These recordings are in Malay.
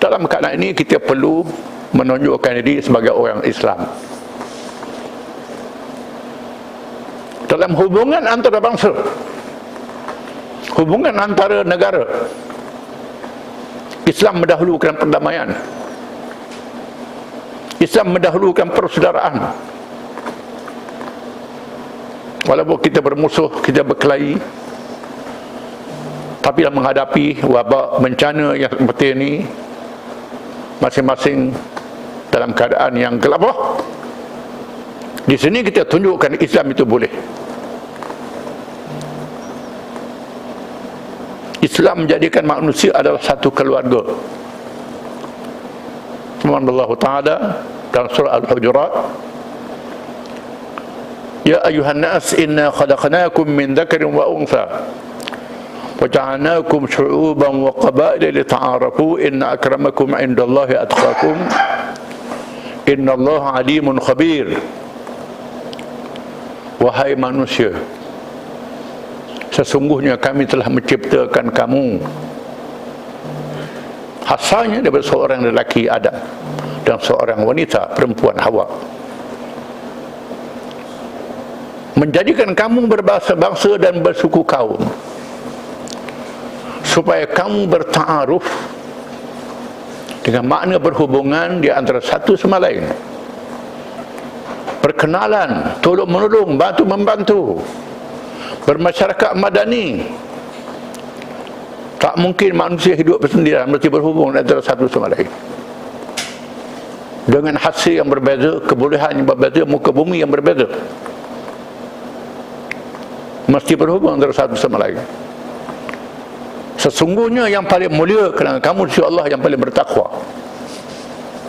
dalam keadaan ini kita perlu menunjukkan diri sebagai orang Islam. Dalam hubungan antara bangsa, hubungan antara negara, Islam mendahulukan perdamaian. Islam mendahulukan persaudaraan. Walaupun kita bermusuh, kita berkelahi, tapi dalam menghadapi wabak bencana yang seperti ini, masing-masing dalam keadaan yang gelabah. Di sini kita tunjukkan Islam itu boleh. Islam menjadikan manusia adalah satu keluarga. Firman Allah Ta'ala dalam surah Al-Hujurat, Ya ayuhan nas inna khalaqnakum min dzakarin wa untha wa ja'alnakum syu'uban wa qabaila lita'arafu inna akramakum 'indallahi atqakum innallaha 'alimun khabir. Wahai manusia, sesungguhnya kami telah menciptakan kamu asalnya daripada seorang lelaki Adam dan seorang wanita perempuan Hawa, menjadikan kamu berbangsa-bangsa dan bersuku kaum supaya kamu bertaaruf dengan makna berhubungan di antara satu sama lain, perkenalan, tolong menolong, bantu membantu, bermasyarakat madani. Tak mungkin manusia hidup bersendirian, mesti berhubung antara satu sama lain dengan hasil yang berbeza, kebolehan yang berbeza, muka bumi yang berbeza. Mesti berhubung antara satu sama lain. Sesungguhnya yang paling mulia kerana kamu di sisi Allah yang paling bertakwa,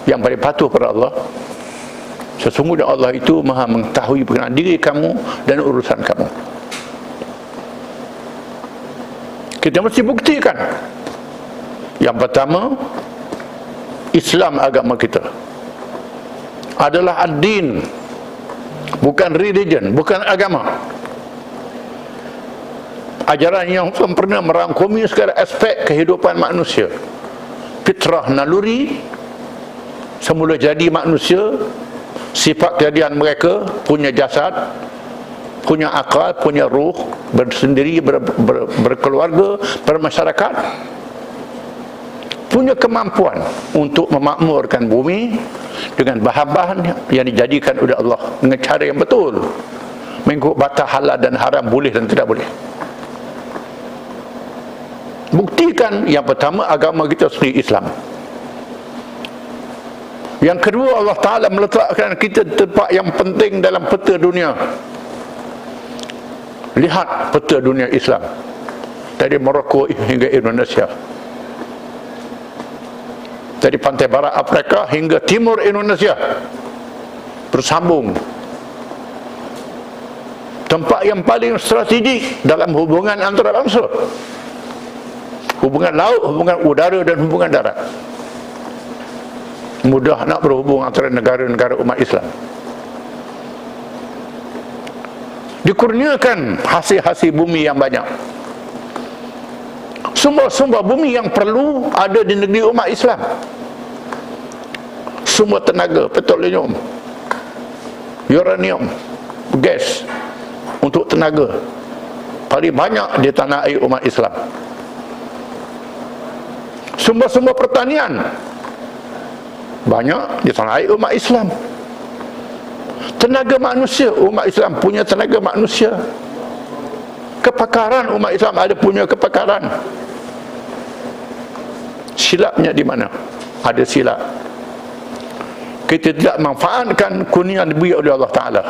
yang paling patuh pada Allah. Sesungguhnya Allah itu maha mengetahui perkenaan diri kamu dan urusan kamu. Kita mesti buktikan. Yang pertama, Islam agama kita adalah ad-din, bukan religion, bukan agama. Ajaran yang sempurna merangkumi segala aspek kehidupan manusia. Fitrah naluri, semula jadi manusia, sifat kejadian mereka, punya jasad, punya akal, punya ruh, bersendiri, berkeluarga, bermasyarakat, punya kemampuan untuk memakmurkan bumi dengan bahan-bahan yang dijadikan oleh Allah dengan cara yang betul, mengikut batas halal dan haram, boleh dan tidak boleh. Buktikan. Yang pertama, agama kita sendiri Islam. Yang kedua, Allah Ta'ala meletakkan kita di tempat yang penting dalam peta dunia. Lihat peta dunia Islam dari Morocco hingga Indonesia, dari pantai barat Afrika hingga timur Indonesia, bersambung. Tempat yang paling strategik dalam hubungan antara bangsa, hubungan laut, hubungan udara dan hubungan darat. Mudah nak berhubung antara negara-negara umat Islam. Dikurniakan hasil-hasil bumi yang banyak. Sumber-sumber bumi yang perlu ada di negeri umat Islam. Sumber tenaga, petroleum, uranium, gas untuk tenaga paling banyak di tanah air umat Islam. Sumber-sumber pertanian banyak di tanah air umat Islam. Tenaga manusia, umat Islam punya tenaga manusia. Kepakaran, umat Islam ada punya kepakaran. Silapnya di mana? Ada silap. Kita tidak manfaatkan kurnia diberi oleh Allah Ta'ala.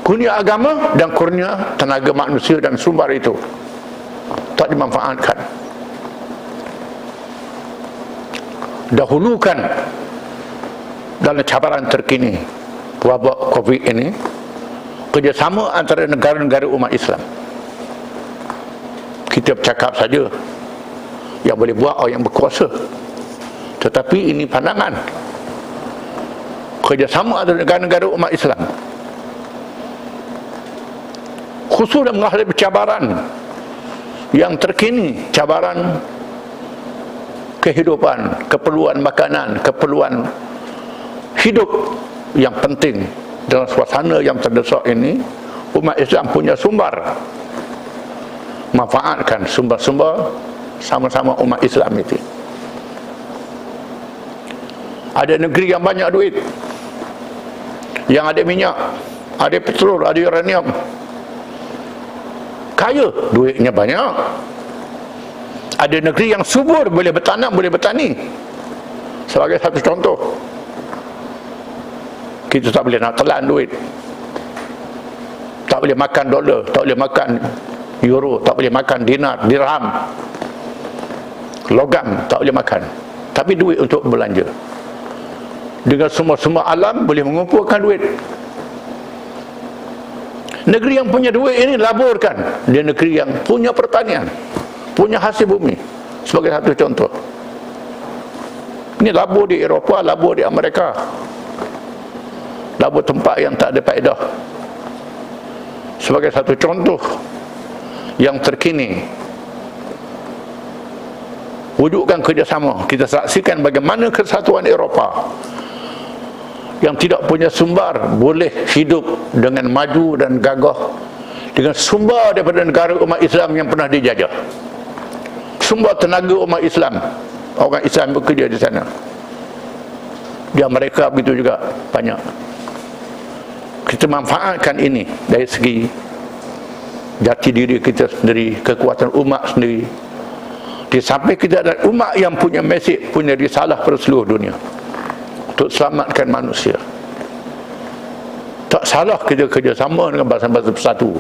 Kurnia agama dan kurnia tenaga manusia dan sumber itu tak dimanfaatkan. Dahulukan dalam cabaran terkini wabak COVID ini, kerjasama antara negara-negara umat Islam. Kita bercakap saja, yang boleh buat orang yang berkuasa, tetapi ini pandangan kerjasama antara negara-negara umat Islam, khusus dalam menghadapi cabaran yang terkini, cabaran kehidupan, keperluan makanan, keperluan hidup yang penting dalam suasana yang terdesak ini, umat Islam punya sumber. Manfaatkan sumber-sumber sama-sama umat Islam itu. Ada negeri yang banyak duit, yang ada minyak, ada petrol, ada uranium, kaya, duitnya banyak. Ada negeri yang subur, boleh bertanam, boleh bertani. Sebagai satu contoh, kita tak boleh nak telan duit, tak boleh makan dolar, tak boleh makan euro, tak boleh makan dinar, dirham, logam, tak boleh makan. Tapi duit untuk belanja. Dengan semua alam boleh mengumpulkan duit. Negeri yang punya duit ini laburkan. Dia negeri yang punya pertanian, punya hasil bumi. Sebagai satu contoh, ini labur di Eropah, labur di Amerika, labur tempat yang tak ada faedah. Sebagai satu contoh yang terkini, wujudkan kerjasama. Kita saksikan bagaimana kesatuan Eropah yang tidak punya sumber boleh hidup dengan maju dan gagah dengan sumber daripada negara umat Islam yang pernah dijajah. Sumber tenaga umat Islam, orang Islam bekerja di sana. Di Amerika begitu juga banyak. Kita manfaatkan ini dari segi jati diri kita sendiri, kekuatan umat sendiri. Di samping kita ada umat yang punya mesej, punya risalah pada seluruh dunia untuk selamatkan manusia. Tak salah kita kerjasama dengan bangsa-bangsa bersatu.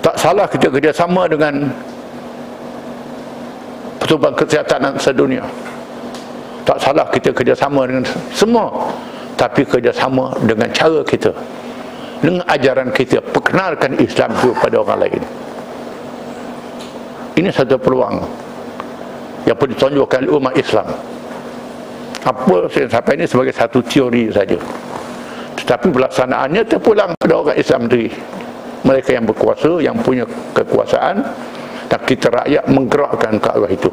Tak salah kita kerjasama dengan Pertubuhan Kesihatan Sedunia. Tak salah kita kerjasama dengan semua. Tapi kerjasama dengan cara kita, dengan ajaran kita, perkenalkan Islam itu pada orang lain. Ini satu peluang yang perlu ditonjolkan oleh umat Islam. Apa saya sampai ini sebagai satu teori saja, tetapi pelaksanaannya terpulang pada orang Islam sendiri. Mereka yang berkuasa, yang punya kekuasaan, dan kita rakyat menggerakkan ke arah itu.